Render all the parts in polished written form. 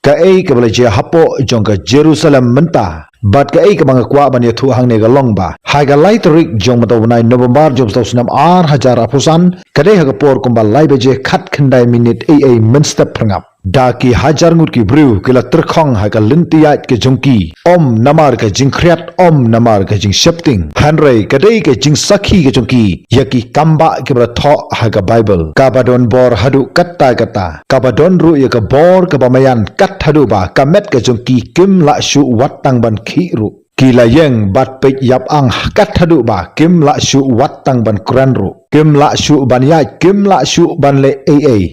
ka ka belajar hapo jong ka Jerusalem mentah bat ka ka bang kwa ban yathu hang ne ga long ba ha ga lai tarik jong mataw nai November jom taw sunam ar hajar apusan kadai ha ga por kumba lai beje khat khandai minute minsta prangap daki hajar ngut ki brew kila terkhong ha ka lintiyat ke jongki om namar ka jingkhriat om namar ka jing shifting hanrei kadai ka jing sakhi ke jongki yaki kamba ke bra tho ha ka Bible kabadon bor hadu katta kata kabadon ru ya ka bor ka bamayan kat hadu ba kamet ka jongki kim la shu watang ban khiru kila yang bat pek yap ang kat hadu ba kim la shu watang ban Quran ru kim la shu ban ya kim la shu ban le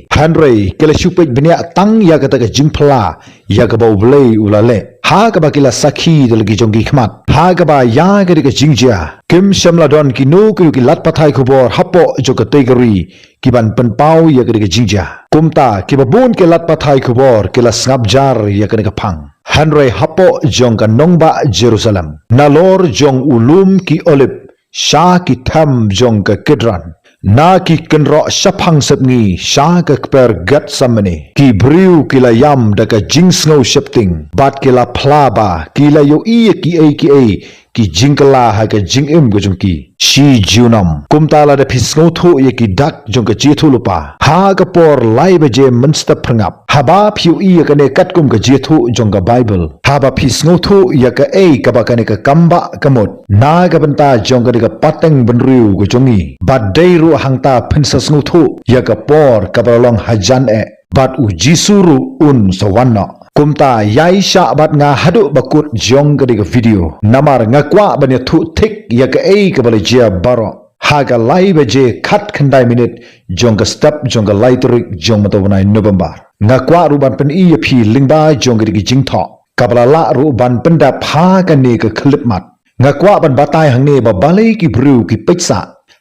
hanrei kila shu pek benya tang ya kata ka jingpla ya ka bau blei ulale ha ka ba kila sakhi dalgi jonggi khmat ha ka ba ya ka jingjia kim shamla don ki no ki lat pathai khubor hapo jo ka tegari ki ban pen pau ya ka jingjia kumta ki ba bun ke lat pathai khubor kila snap jar ya ka phang hanrei hapo jong ka nongba Jerusalem nalor jong ulum ki olip sha ki tham jong ka Kidron na ki kenro shaphang sapngi sha ka per gat samne ki briu kila yam da ka jingsno shifting bat kila phlaba kila yo ki jingkala ha ka jingim go jongki shi junam kumtala da phisngo tho ye ki dak jong ka jethu lupa ha ka por lai beje munsta prangap haba phiu ka ne kat kum ka jethu jong ka Bible haba phisngo tho ya ka ka ba ka ne ka kamba kamot na ka banta jong ka pateng benriu go jongi bat deiru hangta phinsasngo tho ya ka por ka balong hajan bat u jisuru un sawanna kumta yai sha bat nga hadu bakut jong ka video namar nga kwa banya thu thik ya ka ka balajia baro haga lai beje khat khandai minute jong ka step jong ka lai turik jong matawnai November nga kwa ruban pen phi lingba jong ka jingtho kabala la ruban penda pha ka ne ka khlip mat nga kwa ban batai hangne ba balai ki bru ki peksa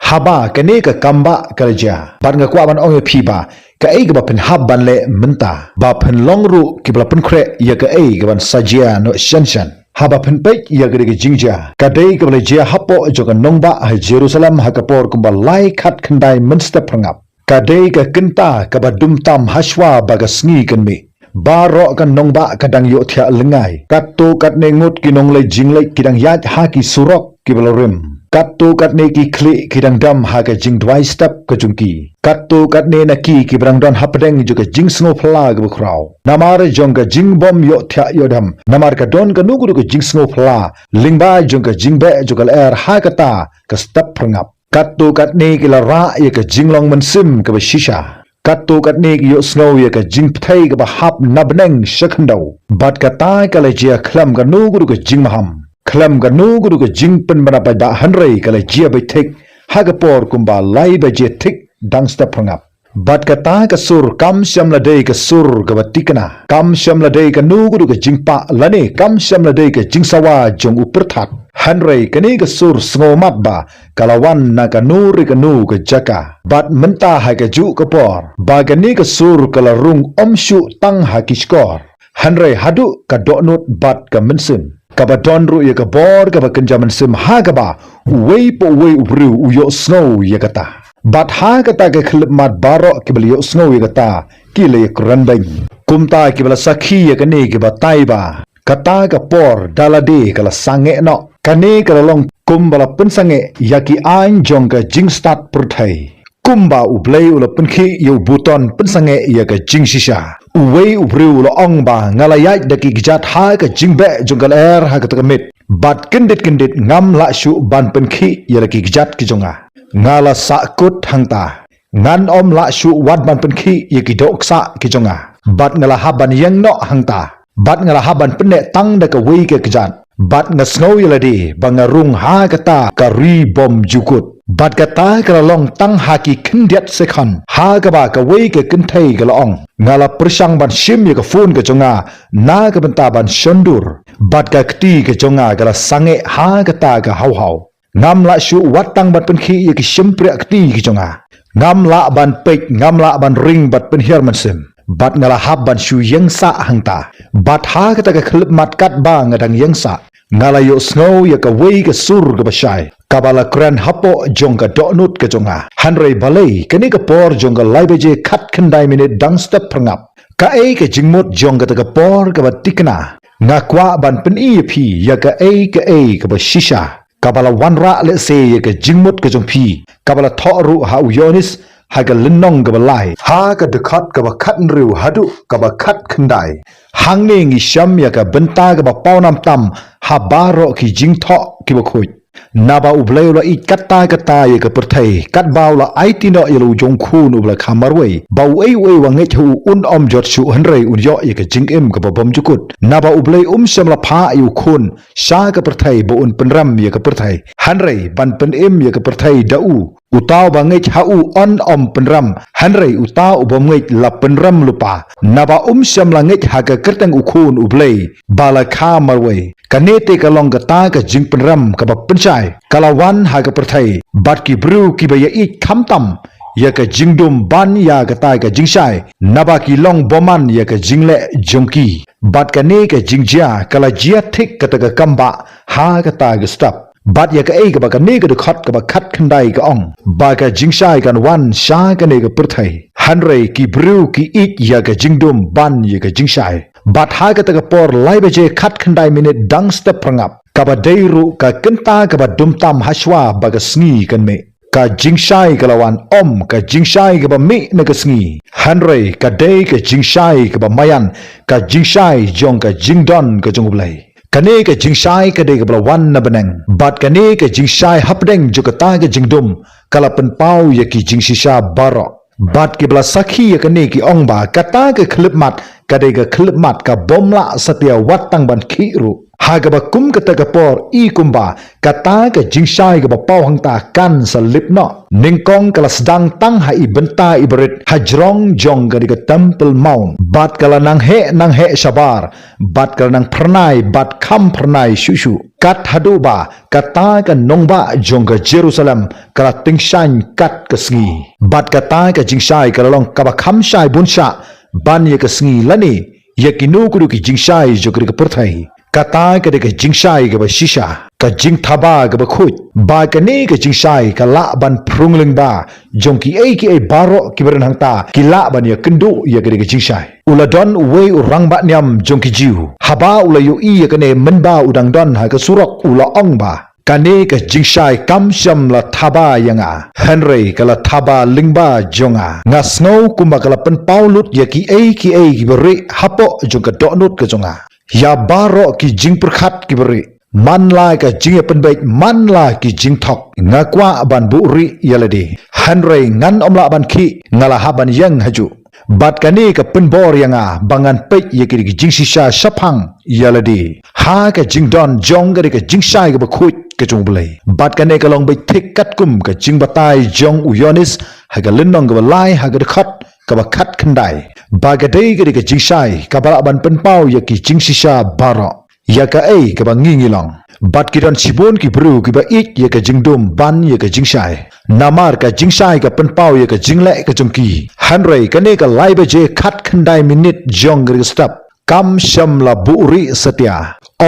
haba ka ne ka kamba kalja bat nga kwa ban ong phi ba ka ka ba pen hab ban le menta ba pen long ru ki bla pen khre ya ka ka ban sajia no shanshan haba pen pek ya ka jingja ka dei ka bla jia hapo jo ka nongba ha Jerusalem ha ka por kumba lai khat khandai munsta prangap ka dei ka kinta ka ba dumtam haswa ba ka sngi kan mi baro kan nongba kadang yo thia lengai katto kat ne ngut ki nong le jinglei kidang yat ha ki surok ki bla rim katto kat ne ki kli kidang dam ha ka jing dwai step ka jungki katto kat ne na ki brang don hapdeng ju ka jing sngo phla ga khrau namar jong ka jing bom yo thya yo dam namar ka don ka nugu ka jing sngo phla lingba jong ka jing be ju ka er ha ka ta ka step prangap katto kat ne ki la ra ye ka jing long man sim ka ba shisha katto kat ne ki yo snow ye ka jing pthai ka ba hap nabneng shakhandau bat ka ta ka le jia khlam ka nugu ka jing maham khlam ka nugu ka jing pen bana pa da hanrei ka le jia bai thik ha ka por kumba lai ba je thik dangsta prangap bat ka ta ka sur kam sham la dei ka sur ka batikana kam sham la dei ka nugu ka jingpa lane kam sham la dei ka jingsawa jong uperthat hanrei kani ka sur sngomat ba kalawan na ka nuri ka nu ka jaka bat menta ha ka ju ka por ba kani ka sur kala rung omshu tang ha ki skor hanrei hadu ka donut bat ka mensim ka ba don ru ya ka bor ka ba kenjaman sim ha ka ba wei po wei ubru uyo snow ya kata bat ha kata ke khlip mat baro ke bel yo snow ye kata ki le kran bang kumta ke bel sakhi ye kane ke ba tai ba kata ka por dalade kala sange no kane kala long kum bala pun sange yaki an jong ka jing start purthai kumba ublei ula punki yo buton pun sange ya ka jing shisha uwei ubru ula ong ba ngala yai daki gijat ha ka jing be jong kala er ha ka takamit bat kendit ngam la shu ban punki ya ki gijat ki jonga ngala sakut hangta ngan om la shu wat ban penki yeki doksa ki jonga bat ngala haban yang no hangta bat ngala haban penne tang da ka wei ke kejat bat ngasngau yeladi bangarung ha kata ka ri bom jukut bat kata ka long tang ha ki khindiat sekhan ha ka ba ka wei ke kinthai ka long ngala persang ban shim ye ka phone ka jonga na ka banta ban shondur bat ka kti ka jonga ka sange ha kata ka hau ngam la shu watang bat penki ye ki shimpre akti ki jonga ngam la ban pek ngam la ban ring bat pen her mansim bat ngala hab ban shu yengsa hangta bat ha ka ta ka khlip mat kat ba ngadang yengsa ngala yo snow ye ka wei ka sur ka bashai kabala kran hapo jongka donut ka jonga hanrei balai kani ka por jongka laibeje khat khandai minute dang step prangap ka ke jingmut jong ka ta por ka tikna ngakwa ban pen phi ya ka ba shisha kabala wanra le se ya ka jingmut ka jong phi kabala thoru ha uyonis ha ka linnong ka balai ha ka dekhat ka ba khat riu hadu ka ba khat khandai hangne ngi sham ya ka benta ka ba pawnam tam ha baro ki jingtho ki ba khoi naba ublay la I kata ya ka perthai kat baw la ai tino ya lu jong khun ubla khamarwei baw ei wei wange hu un jot shu hanrei un yo ya ka jingem ka bom jukut naba ublay sham la pha yu khun sha ka perthai bo un penram ya ka perthai hanrei ban pen ya ka perthai dau utaw bangai hau on penram hanrei utaw bomngai la penram lupa naba sham la ngai ha ka kerteng ukhun ublay bala khamarwei kanete ka long ta ka jing penram ka ba penchai kalawan ha ka perthai bat ki bru ki ba ya I khamtam ya ka jingdum ban ya ka ta ka jingshai naba ki long boman ya ka jingle jongki bat ka ne ka jingjia kala jia thik ka ta ka kamba ha ka ta ka stop bat ya ka ei ka ba ka ne ka khot ka ba khat khandai ka ong ba ka jingshai kan wan sha ka ne ka perthai hanrei ki bru ki ik ya ka jingdum ban ya ka jingshai bat ha ka ta ka por lai beje khat khandai minute dang step prangap ka ba deiru ka kenta ka ba dumtam haswa ba ka sngi kan me ka jingshai ka lawan ka jingshai ka ba me na ka sngi hanrei ka dei ka jingshai ka ba mayan ka jingshai jong ka jingdon ka jongublai kane ka jingshai ka dei ka ba wan na beneng bat kane ka jingshai hapdeng jukata ka jingdum kala pen pau ya ki jingshisha baro bat ki bla sakhi ya kane ki ong ba kata ka khlip mat ka dei ka khlip mat ka bomla satya wat tang ban khiru haga ba kum ka ta ka por I kumba kata ka jingshai ka ba pau hangta kan sa lipno ningkong kala sedang tang ha I benta ibrit hajrong jong ka ka temple mount bat kala nang he shabar bat kala nang pernai bat kham pernai shushu kat hadu ba kata ka nongba jong ka Jerusalem kala tingshan kat ka sngi bat kata ka jingshai kala long ka ba kham shai bunsha ban ye ka sngi lani ye kinu kudu ki jingshai jokri ka perthai kata ka de ka jingshai ka ba shisha ka jing thaba ka ba khut ba ka ne ka jingshai ka la ban prungling ba jongki ki baro ki beran hangta ki la ban ya kendu ya ka de ka jingshai uladon we urang ba nyam jongki jiu haba ulayu I ka ne menba udang don ha ka surok ula ong ba kane ka jingshai kam sham la thaba yanga hanrei kala thaba lingba jonga nga snow kumba kala pen paulut ya ki ki beri hapo jonga donut ka jonga ya baro ki jing perkhat ki beri man la ka jing pen baik man la ki jing thok ngakwa ban buri yaladi hanrei ngan omla ban ki ngala haban yang haju bat kani ka pen bor yanga bangan pek ye ki jing shisha shapang yaladi ha ka jing don jong ka jing shai ka ba khut ka jong blai bat kani ka long bai thik kat kum ka jing batai jong uyonis ha ka linnong ka lai ha ka khat ka ba khat khandai bagadei ka jing shai ka ba ban pen pau ye ki jing shisha baro ya ka ka ba ngingilong bat ki don sibon ki bru ki ba ik ye ka jingdum ban ye ka jingshai namar ka jingshai ka pen pau ye ka jingle ka jongki hanrei ka ne ka lai ba je khat khandai minute jong gri stop kam sham la buri satya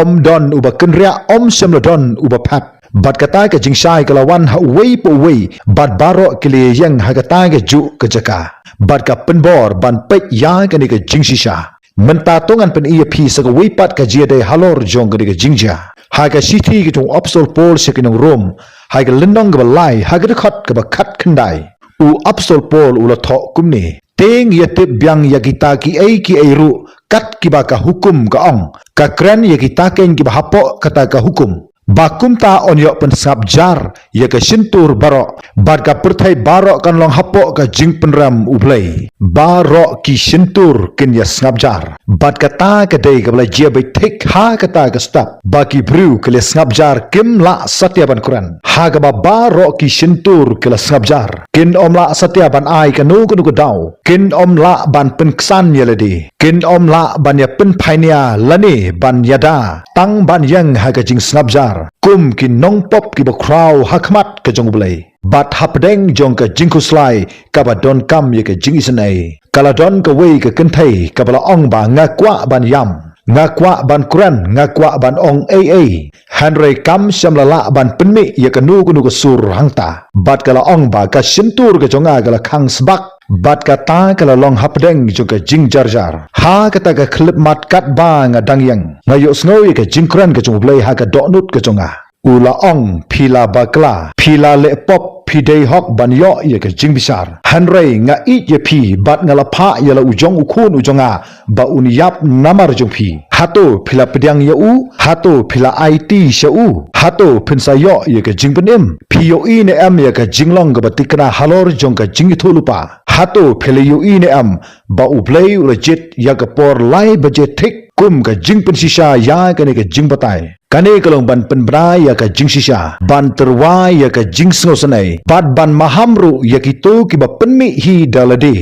om don uba kenria om sham la don uba phat bat kata ka jingshai ka lawan ha wei po wei bat baro kile yang ha kata ka ju ka jaka bat ka penbor ban pek ya ka ni ka jingshisha menta tongan pen phi sa ka wei pat ka jia de halor jong ka ni ka jingja ha ka sithi ki tong apsol pol se ki nong rom ha ka lindong ka lai ha ka khat ka ba khat khandai u apsol pol u la tho kumni teng ya tip byang ya kita ki ru kat ki ba ka hukum ka ong ka kran ya kita ken ki ba hapo kata ka hukum bakumta onyo pensap jar ya ka sintur baro bat ka perthai baro kan long hapo ka jing penram ublai baro ki sintur kin ya snap jar bat ka ta ka dei ka bla jia bai thik ha ka ta ka stop baki bru ke le snap jar kim la satya ban quran ha ka ba baro ki sintur ke la snap jar kin om la satya ban ai ka nu ku dau kin om la ban pen ksan ya ledi kin om la ban ya pen phainia lani ban yada tang ban yang ha ka jing snap jar kum ki nong pop ki ba kraw hakmat ka jong blai bat hapdeng jong ka jingkuslai ka ba don kam ye ka jing isanai kala don ka wei ka kenthai ka bala ong ba nga kwa ban yam ngakwa ban Quran ngakwa ban ong Henry kam syamlala ban penmi ya kanu kunu sur hangta bat kala ong ba ka sintur ka jonga kala khang sbak bat kata kala long hapdeng juga jing jarjar ha kata ka klip mat kat ba nga dangyang ngayo snoi ka jingkran ka jong blai ha ka donut ka jonga ula ong pila bakla pila le pop pidei hok ban yo ye ka jing bisar Henry nga i ye pi bat ngala pha ya la ujong ukun ujonga ba uniyap namar jong pi hato pila pedang ya u hato pila IT sha u hato pinsa yo ye ka jing penim pi yo i ne am ye ka jinglong ga batikna halor jong ka jing thulupa hato pila yo i ne am ba u blai u legit ya ka por lai budget thik kum ka jing pen sisa ya ka ne ka jing batai kane kalong ban penbra ya ka jing sisa ban terwa ya ka jing sngosanai bat ban mahamru ya kitu ki ba penmi hi dalade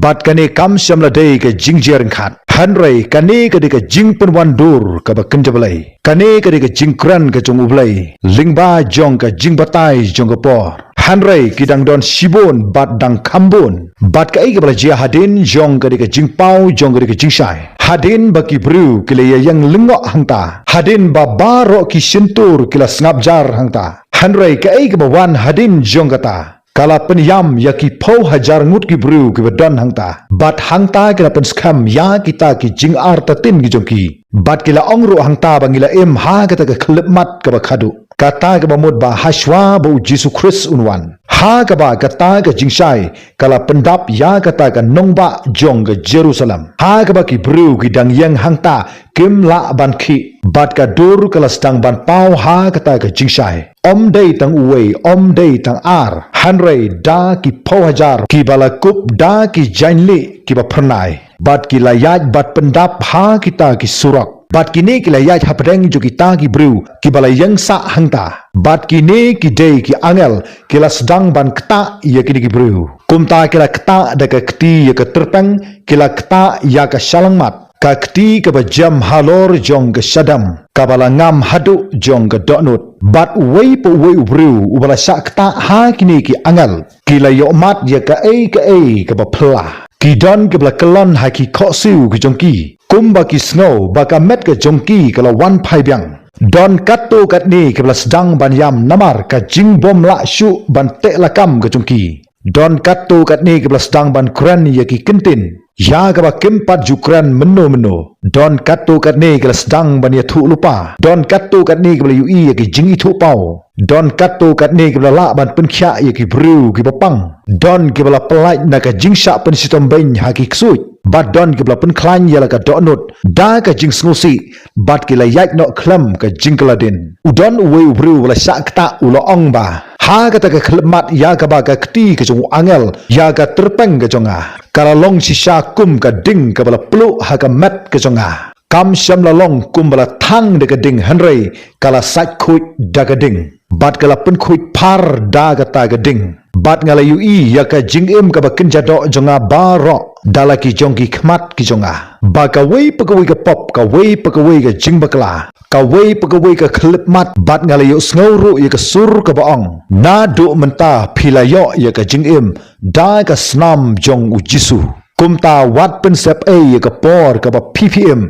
bat kane kam samlade ka jing jereng khat Henry kane ka de ka jing penwan dur ka ba kenjablai kane ka de ka jing kran ka jong ublai lingba jong ka jing batai jong ka por Henry kidang don sibon bat dang kambon bat ka bala jia hadin jong ka de ka jing pau jong ka de ka jing shai hadin ba ki bru kile yang lingo hangta hadin ba baro ki sintur kila snap jar hangta Henry ka ba wan hadin jong kata kala penyam ya ki pau hajar ngut ki bru ki badon hangta bat hangta kila pen skam ya kita ki jing ar tatin ki jongki bat kila ongru hangta bangila em ha kata ka klip mat ka ba khadu kata ka ba mod ba hashwa ba Jesu Christ unwan ha ka ba kata ka jingshai kala pendap ya kata ka nongba jong ka Jerusalem ha ka ba ki bru ki dang yang hangta kim la ban ki bat ka dur kala stang ban pau ha kata ka jingshai om dei tang uwe om dei tang ar Henry da ki pau hajar ki bala kup da ki jainli ki ba pernai bat ki layat bat pendap ha kita ki surak bat kini ki layat hapreng jo kita ki bru ki bala yang sa hangta bat kini ki dei ki angel ki la sedang ban kta ya kini ki bru kumta ki la kta da ka kti ya ka terpeng ki la kta ya ka shalangmat ka kti ka ba jam halor jong ka sadam ka bala ngam hadu jong ka donut bat wei po wei bru ubala sakta ha kini ki angel ki la yo mat ya ka ka ba phla ki don ki bala kelon ha ki khosu ki jongki kumba ki snow baka met ka jongki kala wan phai byang don katto katni ke bala sedang ban yam namar ka jing bom la shu ban te lakam ka jongki don katto katni ke bala sedang ban Quran ya ki kentin ya ka ba kempat jukran meno don katto katni ke bala sedang ban ya thu lupa don katto katni ke bala ui ya ki jingi thu pau don katto katni ke bala la ban penkhya ya ki bru ki bapang don ke bala pelai na ka jingsha pen sitom bain ha ki ksui bat don ke bala pen klan ya la ka donut da ka jing snusi bat ke la yak no klam ka jingkladin udon uwe bru bala sakta ulo ong ba ha kata ka khlmat ya ka ba ka kti ka jong angel ya ka terpeng ka jonga kala long sisa kum ka ding ka bala plu ha ka mat ka jonga kam syam la long kum bala thang de ka ding Henry kala sat khuit da ka ding bat kala pen khuit par da ka ta ka ding bat ngala ui ya ka jing em ka ba kinja do jonga baro dala ki jongki khmat ki jonga ba ka wei pakawei ka pop ka wei pakawei ka jing bakla ka wei pakawei ka khlip mat bat ngala yu sngoru ya ka sur ka baong na do menta phila yo ya ka jing em da ka snam jong u Jisu kumta wat pen sep ya ka por ka ba ppm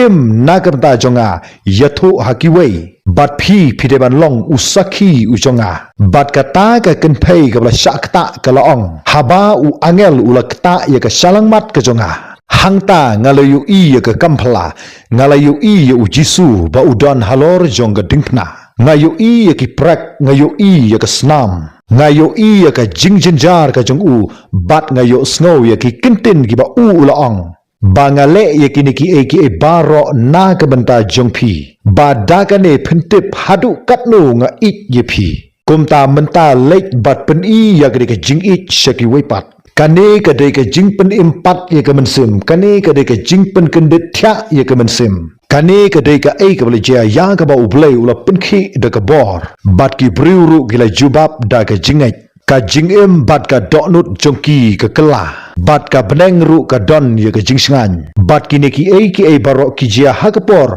im nagamta jonga yathu hakiwei bat phi phide ban long usakhi ujonga bat kata ka kenpei ka bla shakta ka laong haba u angel ulakta ya ka shalangmat ka jonga hangta ngalayu i ya ka kampla ngalayu i ya u Jisu ba udon halor jonga dingpna ngayu i ya ki prak ngayu i ya ka snam ngayo i ya ka jingjinjar ka jong u bat ngayo snow ya ki kentin ki ba u laong bangale yakini ki baro na ka banta jongpi badakane phintip hadu katno nga it yepi kumta menta lek bat pen i yakri ka jing it shaki weipat kane ka de ka jing pen impat ya ka mensim kane ka de ka jing pen kendit thya ya ka mensim kane ka de ka ka bole ja ya ka ba ublei ula penki de ka bor bat ki briuru gila jubab da ka jingai ka jing em bat ka donut jongki ka kela bat ka beneng ru ka don ya ka jing sngan bat ki neki ki barok ki jia hakapor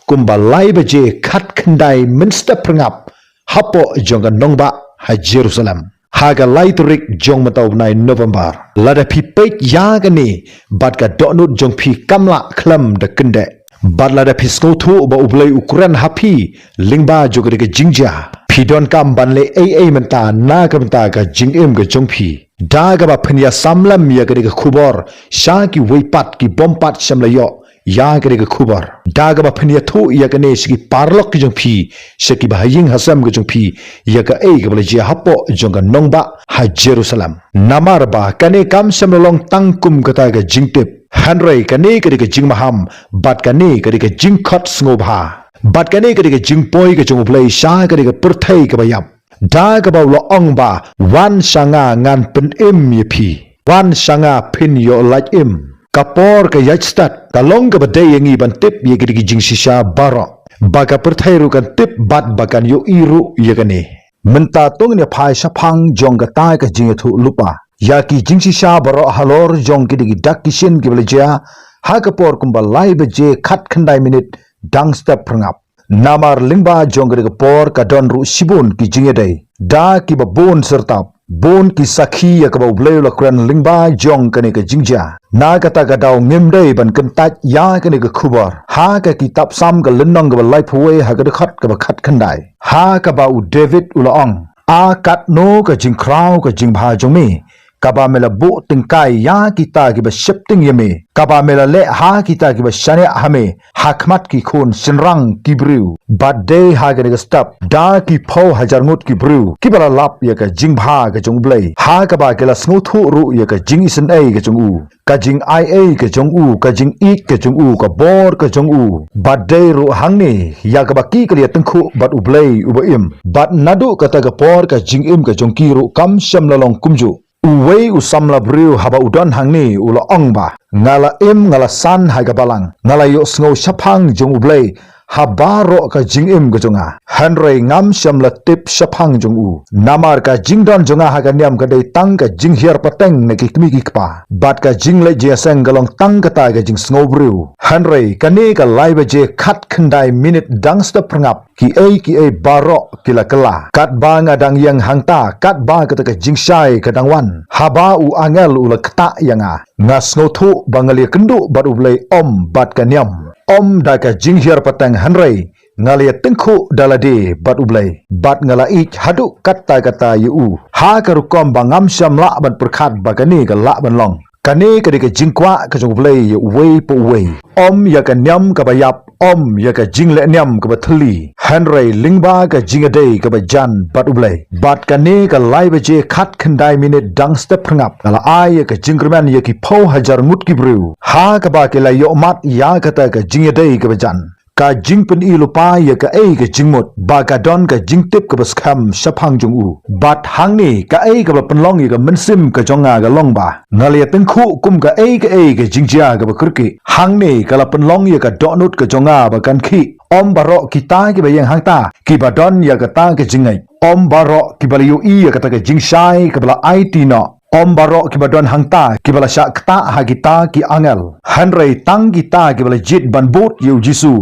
kumba lai baje khat khandai minsta prangap hapo jonga nongba ha Jerusalem haga lai turik jong matau nai November lada pi pet ya ga ni bat ka donut jong pi kamla klam de kende Badla da pisno thu ba ublay ukuran hapi lingba jogre ke jingja. Pidon kam banle ai menta na ka menta ka jingem ke jongpi. Da ga ba phnya samlam ya ke khubor sha ki weipat ki bompat samlayo ya ke khubor. Da ga ba phnya thu ya ke ne shi parlok ki jongpi shaki ba ying hasam ke jongpi ya ka ai ga bale ji hapo jonga nongba ha Jerusalem. Namar ba kane kam samlong tangkum kata ga jingtip. Hanrei kane ke jingmaham bat kane ke jingkhot ngobha. Bat kane ke jingpoi ke jonglei sha ke perthai ke bayap. Da ke ba lo ong ba wan sanga ngan pen im yepi. Wan sanga pin yo like im. Kapor ke yachstat kalong ke badai yangi ban tip ye ke jingsisha baro. Baka perthai ru kan tip bat bakan yo iru ye kane. Menta tung ne phai sapang jong ka ta ke jingethu lupa. Yaki jingsisha baro halor jong ke dak kishin ke belja ha kapor kumbal lai beje khat khandai minute dang step prangap. Namar lingba jong ke por ka don ru sibun ki jingedai. Da ki ba bon sertap. Bon ki sakhi ya ka ba ubleu la kran lingba jong kane ke jingja. Na kata ka daw ngimdai ban kentat ya kane ke khubar. Ha ka kitab sam ka lennong ka ba lai phwe ha ka khat ka ba khat khandai. Ha ka ba u David ulaong. A kat no ka jing krau ka jing bha jong me. Kaba mela bo tingkai ya kita ki ba shifting yeme. Kaba mela le ha kita ki ba shane hame. Hakmat ki khon sinrang ki brew. But day ha ga stop. Da ki pho hajar ngut ki brew. Ki bala lap ya ka jing bha ka jong blay. Ha kaba ke la sngu thu ru ya ka jing isen ai ka jong u. Ka jing ai ai ka jong u. Ka jing ik ka jong u. Ka bor ka jong u. But day ru hang ni ya ka ba ki ka ya tengkhu but u blay u ba im. But nadu kata ka por ka jing im ka jong ki ru kam sham lalong kumju. Uwei usamla briu haba udon hangni ula ongba ngala im ngala san haga balang ngala yo sngo shapang jong ublei habaro ka jingim ga jonga hanrei ngam shamla tip shapang jong u namar ka jingdon jonga haga niam ka dei tang ka jinghiar pateng ne kikmi kikpa bat ka jingle je sang galong tang ka ta ga jing sngo briu hanrei kane ka laiba je khat khandai minute dangsta prangap ki ai baro kila kala kat ba nga dang yang hangta kat ba ka ta jing shai ka dangwan haba u angel u la kta yanga ngas ngo thu bangalia kendu bat ublei om bat ka niam om da ka jinghiar patang hanrei ngalia tengkhu dalade bat ublei bat ngala ik hadu kata kata yu ha ka rukom bangam shamla ban perkhat bagani ka la ban long kane ka de jingkwa ka jong ublei yu wei po wei om ya ka nyam ka bayap om ya ka jingle nyam ka bathli hanrei lingba ka jingade ka bajan bat ublei bat kane ka lai baje khat khandai minute dang step prangap kala ai ka jingkerman ya ki pho hajar ngut ki bru ha ka ba ke la yo mat ya ka ta ka jingade ka bajan ka jingpen ilupa ya ka ai ka jingmut ba ka don ka jingtip ka baskham shapang jong u bat hangni ka ai ka penlong ya ka mensim ka jonga ga longba ngalia tengkhu kum ka ai ka jingjia ka bakurki hangni ka la penlong ya ka donut ka jonga ba kan khi om baro kita ki bayang hangta ki badon ya ka ta ka jingai om baro ki baliu I ya ka ta ka jingshai ka bala IT no om baro ki badon hangta ki bala sha kta hagita ki angel hanrei tang kita ki bala jit ban bot yu jisu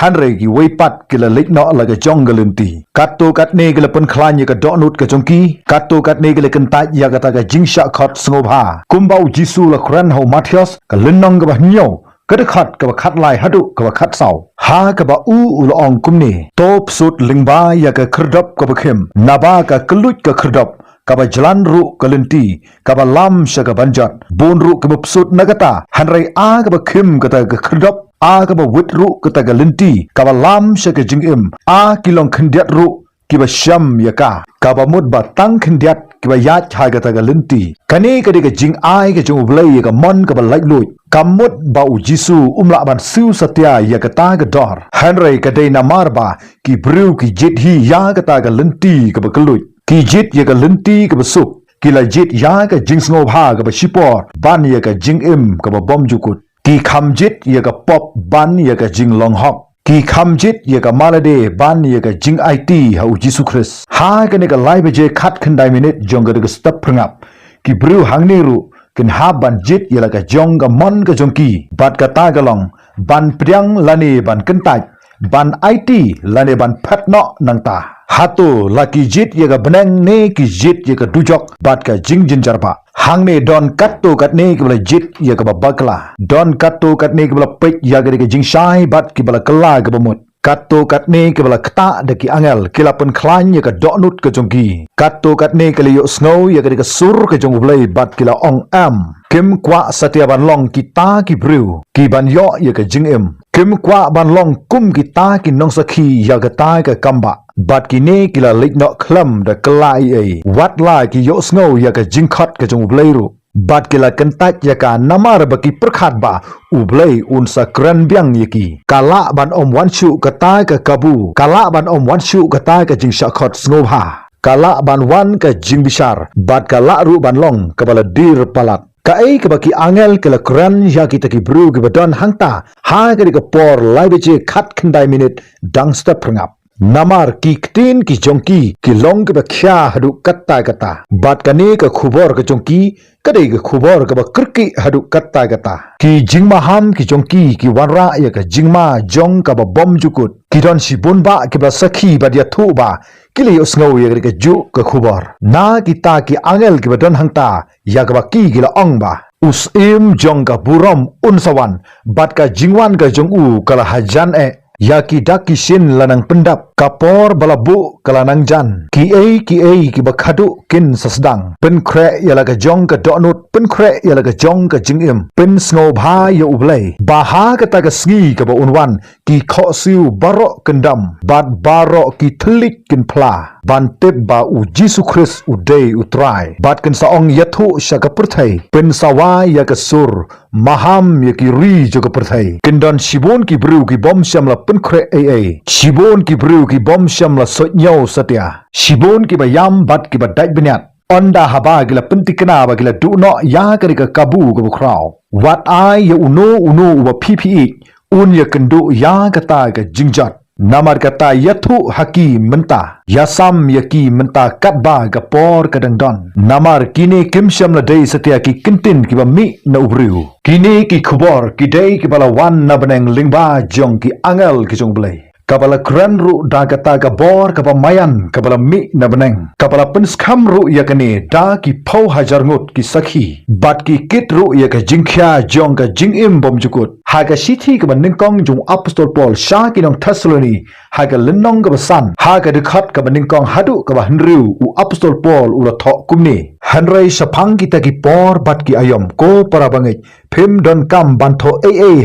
hanrei ki weipat ki la lekno la ka jongalunti katto katne ki la pen khlan ya ka donut ka jongki katto katne ki la kenta ya ka ta ka jingsha khot snobha kumbau jisu la kran ho mathios ka linnong ka ba nyo kada khat ka ba khat lai hadu ka ba khat saw ha ka ba u ulong kumni top sut lingba ya ka khrdop ka ba khem naba ka kluj ka khrdop kaba jalan ru kalenti kaba lam shaga banjat bon ru kaba psut nagata hanrai a kaba khim kata ka khrdop a kaba wit ru kata ka lenti kaba lam shaga jingim a kilong khandiat ru kiba sham yaka kaba mut ba tang khandiat kiba yat ha kata ka lenti kane ka de ka jing ai ka jung blai ka mon kaba lai lui kamut ba u jisu umla ban siu satya ya ka ta ka dor hanrai ka de na marba ki bru ki jit hi ya kata ka lenti kaba klui ki jit ya ka lenti ka basuk ki la jit ya ka jing sngo bha ka ba shipor ban ya ka jing im ka ba bom jukut ki kham jit ya ka pop ban ya ka jing long hok ki kham jit ya ka malade ban ya ka jing IT ha u jisu chris ha ka ne ka lai je khat khandai minute jong ka step prangap ki bru hangni ru kin ha ban jit ya la ka jong ka mon ka jong ki bat ka ta ka long ban priang lani ban kentai ban IT lane ban phatno nangta. Hatu laki jit yaga beneng ne ki jit yaga dujok bat ka jing jinjarba. Hang ne don katto kat ne ki bala jit yaga babakla. Don katto kat ne ki bala pek yaga de jing shai bat ki bala kala ka bamut. Katto kat ne ki bala kta de ki angel kila pen klan yaga doknut ka jongki. Katto kat ne ki yo snow yaga de sur ka jong blai bat kila ong am. Kim kwa satia ban long kita ki brew ki ban yo yaga jing im. Kim kwa ban long kum kita ki nong sakhi yaga ta ka kamba. Bat kini kila lik nok klam da kelai ai. Wat la ki yo snow ya ka jingkhat ka jong blairu. Bat kila kentat ya ka namar baki perkhat ba. Ublai unsa kran biang yaki. Kala ban om wanshu kata ka kabu. Kala ban om wanshu kata ka jing shakhot snobha. Kala ban wan ka jing bishar. Bat kala ru ban long kabala dir palat. Kai ke baki angel ke la kran ya kita ki bru ke badon hangta. Ha ke ka por lai beje khat khandai minute dang step prangap. Namar ki ktin ki jongki ki long ke bakya hadu katta kata. Bat kane ke khubor ke jongki kadai ke khubor ke bakrki hadu katta kata. Ki jingma ham ki jongki ki warra ya ke jingma jong ka ba bom jukut. Ki don si bunba ke ba sakhi ba dia thu ba. Kili usngau ya ke ju ke khubor. Na kita ki angel ke badon hangta ya ke baki gila ong ba. Us im jong ka burom unsawan bat ka jingwan ka jongu kala hajan Yaki daki sin lanang pendap kapor balabu kalanang jan ki ki bakhadu kin sasdang pen kre yala ka jong ka donut pen kre yala ka jong ka jingim pen sngo bha ya ublai baha ka ta ka sngi ka ba unwan ki kho siu baro kendam bat baro ki thlik kin phla ban tep ba u Jesu Christ u day u try bat kin saong yathu shaka purthai pen sawa ya ka sur maham ya ki ri jo ka purthai kindon shibon ki bru ki bom sham la pen kre shibon ki bru ki bom sham la so nyau satya shibon ki bayam bat ki badai benyat onda haba gila pentikna ba gila du no ya ka ka kabu ka bukrau wat ai ya uno ba ppi un ya kendu ya kata ka jingjat namar kata yathu haki menta yasam yaki menta katba ka por kadang don namar kini kim sham la dei satya ki kintin ki ba mi na ubru kini ki khubor ki dei ki bala wan na beneng lingba jong ki angel ki jong blai kabala kran ru da kata ka bor ka mayan kabala mi na beneng kabala penskam ru ya kane da ki phau hajar ngut ki sakhi bat ki kit ru ya ka jingkhya jong ka jingim bom jukut ha ka sithi ka baning kong jong apostol paul sha ki nong thessaloni ha ka lenong ka basan ha ka dikhat ka baning kong hadu ka ba henriu u apostol paul u la tho kumni hanrei sapang kita ki por bat ki ayom ko para bangai phim don kam bantho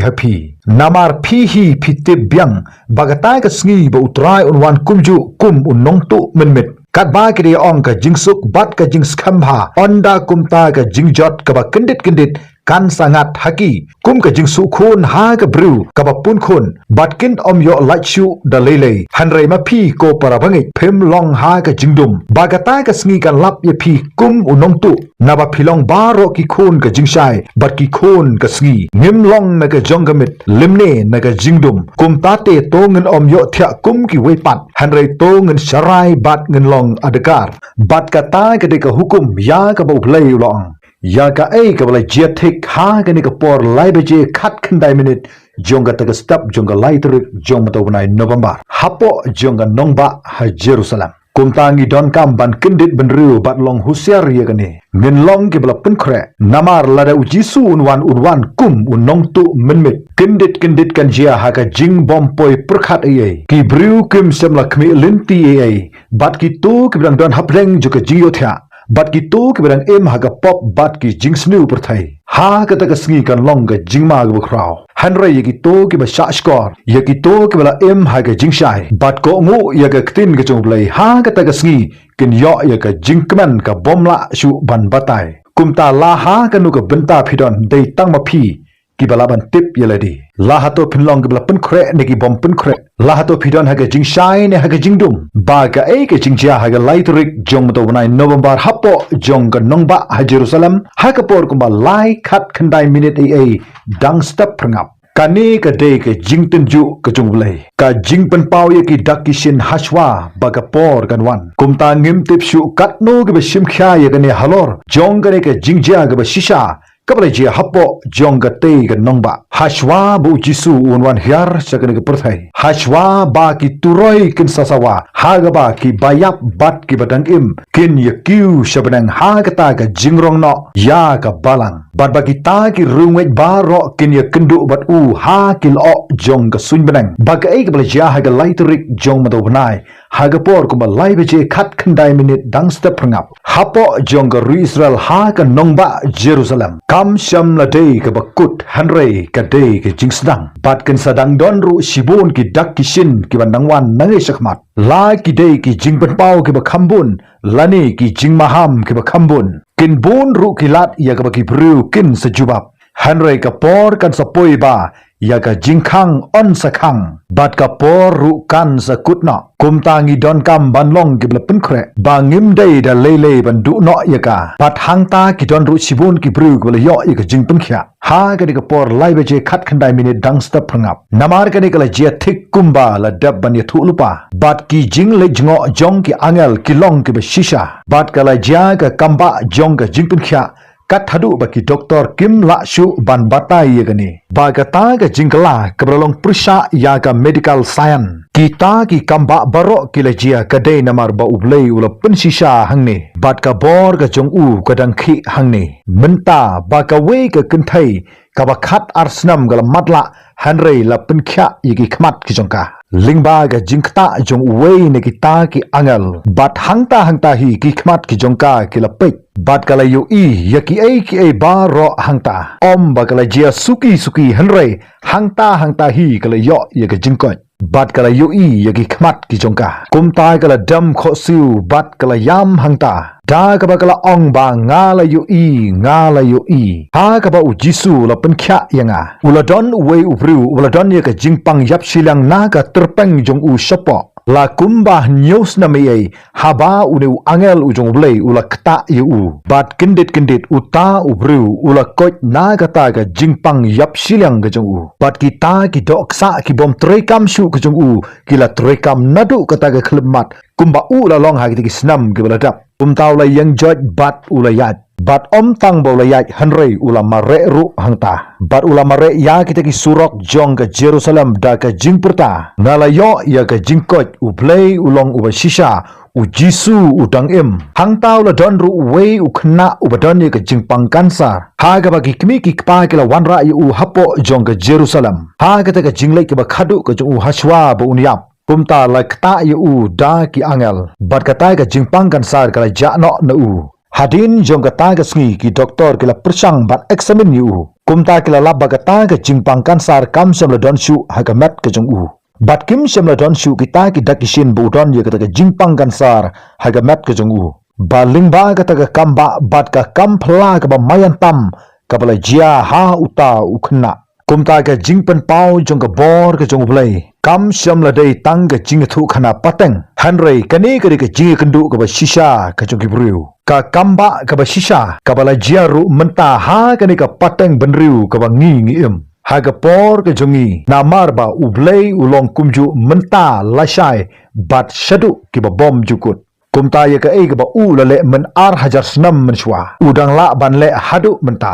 happy namar phi hi phitip byang bagata ka sngi ba utrai unwan kumju kum unong tu menmet kat ba ki ong ka jingsuk bat ka jingskambha onda kumta ka jingjot ka ba kendit kan sangat haki kum ka jingsu khun ha ka bru ka ba pun khun batkin om yo lachu da lele hanrei ma phi ko para bangai phim long ha ka jingdum bagata ka sngi kan lap ye phi kum unong tu na ba philong baro ki khun ka jingshai bat ki khun ka sngi ngim long na ka jongamit limne na ka jingdum kum ta te to ngen om yo thya kum ki weipat hanrei to ngen sharai bat ngen long adakar bat kata ka de ka hukum ya ka ba blai long ya ka ka bala jetik ha ka ni ka por lai beje khat khandai minute jonga ta ka step jonga lai trik jong to banai november hapo jonga nongba ha jerusalem kumtangi don kam ban kendit benru bat long husiar ya kane ngin long ke bala penkre namar lada ujisu unwan kum unong tu menmit kendit kan jia ha ka jing bom poi perkhat ai ki bru kim semla khmi linti ai bat ki tu ki bang don hapreng jo ka jiyo thya bat ki tu ki bang em ha ka pop bat ki jing snu perthai ha ka ta ka sngi kan long ka jingma ga krau hanre ye ki to ki ba sha skor ye ki to ki bala em ha ka jing shai bat ko ngu ye ka ktin ka chung blai ha ka ta ka sngi kin yo ye ka jing kman ka bomla shu ban batai kumta la ha ka nu ka benta phidon dei tang ma phi ki bala ban tip ye ladi la ha to phin long ki bala pen khre ne ki bom pen khre la ha to phidon ha ka jing shai ne ha ka jing dum ba ka ka jing jia ha ka laitrik jong to banai november hapo jong ka nongba ha jerusalem ha ka por kumba lai khat khandai minute dang step prangap kani ka de ka jing tenju ka junglai ka jing pen pau ye ki dak ki shin hashwa baga por kan wan kumta ngim tip shu kat no ke beshim khya ye ne halor jong ka ne ka jing ja ka shisha kapala jia hapo jong ga te ga nongba hashwa bu jisu unwan hiar sakane ga perthai hashwa ba ki turoi kin sasawa haga ba ki bayap bat ki badang im kin yakiu shabanang haga ta ga jingrong no ya ga balang bat ba ki ta ki rungwet ba ro kin ya kendu bat u ha kil o jong ga sun banang ba ga ei kapala jia haga laitrik jong mado banai haga por ko ba lai beje khat khandai minute dang step prangap hapo jong ga ru Israel ha ga nongba Jerusalem kam sham la day ka bakut hanrei ka day ka jingsadang bat kan sadang don ru shibun ki dak ki shin ki bandangwan nangai sakmat la ki day ki jingpan pau ki bakhambun lani ki jingmaham ki bakhambun kin bun ru ki lat ya ka baki bru kin sejubab hanrei ka por kan sapoi ba ya ka jingkhang on sakhang bat ka por ru kan sakutna kumtangi don kam banlong ki blapen khre bangim dei da lele ban du no ya ka bat hangta ki don ru sibun ki bru ko le yo ya ka jingpen khya ha ka ni ka por lai beje khat khandai minute dang step phangap namar ka ni ka la je thik kumba la dab ban ya thu lupa bat ki jing le jngo jong ki angel ki long ki ba shisha bat ka la ja ka kamba jong ka jingpen khya kat hadu baki doktor Kim La Shu ban batai ya gani bagata ga jingkala kebrolong persa ya ga medical science kita ki kamba baro kilajia kadai namar ba ublei ula pensisa hangne bat ka bor ga jong u kadang khi hangne menta ba ka we ka kenthai ka ba khat arsnam ga matla hanrei la penkhya yigi khmat ki jongka lingba ga jingkta jong we ne kita ki angal bat hangta hi ki khmat ki jongka ki la pek bat kala yu i yaki ai ba ro hangta om ba kala jia suki hanrei hangta hi kala yo ya ga jingkot bat kala yu i yaki khmat ki jongka kumta kala dam kho siu bat kala yam hangta da ka ba kala ong ba nga la yu i ha ka ba u jisu la penkhya yanga uladon we ubru uladon ya ka jingpang yap silang na ka terpeng jong u shapo la kumba news na mei haba unu angel ujong blei ula kta yu bat kendit uta ubru ula kot na kata ga jingpang yap silang ga jong u bat kita ki doksa ki bom trekam shu ga jong u kila trekam nadu kata ga khlemat kumba u la long ha ki snam ga baladap kumtaw la yang jot bat ula yat bat om tang bola yat hanrei ula mare ru hangta bat ula mare ya kita ki surok jong ke Jerusalem da ke jingperta ngala yo ya ke jingkot u play ulong u shisha u jisu u dang im hangta ula don ru we u khna u badon ye ke jingpang kansar ha ga ba ki kmi ki pa ke la wanra u hapo jong ke Jerusalem ha ga ta ke jinglei ke ba khadu ke u hashwa ba unyap kumta la kta u da ki angel bat kata ke jingpang kansar kala jano na u hadin jong kata ga sngi ki doktor kila persang bat examine yu kumta kila labba kata ga jingpang kansar kam samla don shu hagamat ke jong u bat kim samla don shu kita ki dakishin bu don ye kata ga jingpang kansar hagamat ke jong u baling ba kata ga kamba bat ka kampla ka ba mayan tam ka bala jia ha uta ukhna kumta ga jingpen pau jong ka bor ka jong blai kam samla dei tang ga jing thu khana pateng hanrei kani kari ka jing kendu ka ba shisha ka jong ki bru ka kamba ka ba shisha ka bala jiaru menta ha kani ka pateng benriu ka ba ngi im ha ga por ka jongi namar ba ublei ulong kumju menta lashai bat shadu ki ba bom jukut kumta ya ka ei ka ba u la le men ar hajar snam men shwa udang la ban le hadu menta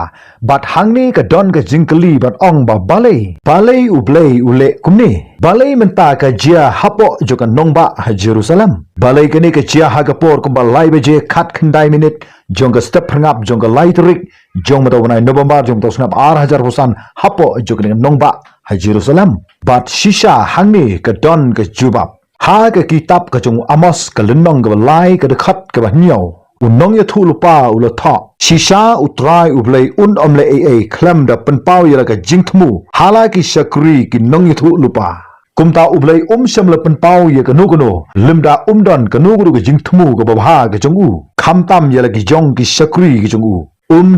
bat hangni ka don ka jingkali ban ong ba balei ublei ule kumni balai menta ka jia hapo joka nongba ha Jerusalem balai kini ka jia ha ka por kumba lai beje khat khandai minute jongga step phangap jongga lai trik jong mata wanai November jong to snap ar hajar husan hapo joka nongba ha Jerusalem bat shisha hangni ka don ka jubab ha ka kitab ka jong Amos ka lenong ka lai ka khat ka nyau unong ya thu lupa ula tha shisha utrai ublei omle klam da penpau ya ka jingthmu hala ki shakri ki nong ya thu lupa kumta ublei samla penpau ya ka nugono limda don ka nuguru ka jingthmu ka babha ka jongu khamtam ya la ki jong ki shakri ki jongu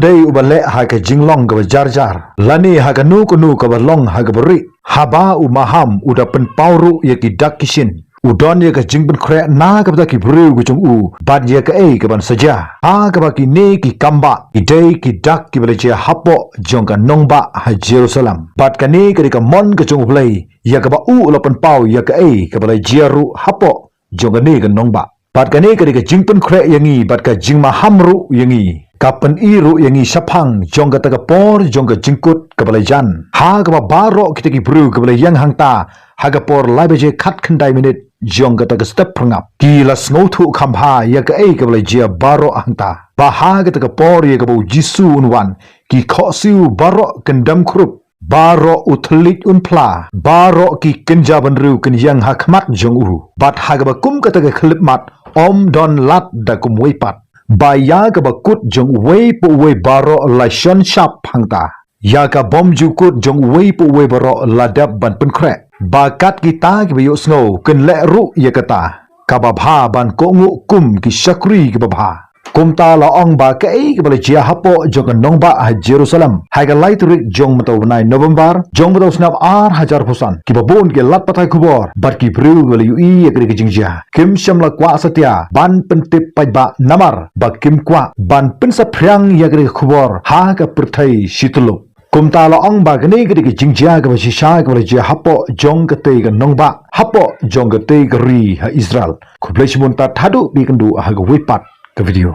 dei ubale ha ka jinglong ka jar lani ha ka nu ka long ha ka bari haba maham uda penpau ru ya ki dakishin udon ye ka jingben khre na ka bata ki bru gu chung u bat ye ka ei ka ban saja ha ka ba ki ne ki kamba ki dei ki dak ki bale che hapo jong ka nongba ha Jerusalem bat ka ne ka mon ka chung blai ya ka ba u lo pen pau ya ka ei ka bale jeru hapo jong ka ne ka nongba bat ka ne ka jingpen khre yangi bat ka jingma hamru yangi kapan iru yang isapang jong kata kapor jong ke jengkut ke balajan ha ke barok kita ki bru ke balai yang hangta ha ke por lai beje khat khandai minit jong kata ke step prangap kila snow thu khamha ya ke ke balai jia barok hangta ba ha ke ta por ya ke bau jisu unwan ki khosu barok kendam krup barok uthlik unpla barok ki kenja banru ken yang hakmat jong uru bat ha ke kum kata ke khlip mat om don lat da kum weipat Baya ka bakut jong wei pu wei baro la shon shap hangta. Ya ka bom jukut jong wei pu wei baro la dab ban pen krek. Bakat kita ki bayo snow ken le ru ya kata. Ka babha ban ko ngu kum ki shakri ki babha. Kum ta la ong ba ka ei ki bala jia hapo jong nong ba ha Jerusalem. Hai ka lai turik jong mataw nai November jong mataw snap ar hajar pusan. Ki babon ki lat patai kubor. Bat ki bru gala yu i ya ki jingjia. Kim syam la kwa satya ban pentip pai ba namar ba kim kwa ban pensa pryang ya ki kubor ha ka perthai situlup. Kum ta la ong ba gani ki jingjia ka ba shisha ka bala jia hapo jong ka te ka nong ba hapo jong ka te ka ri ha Israel. Kublai simun ta thadu bi kandu ha ka wipat ke video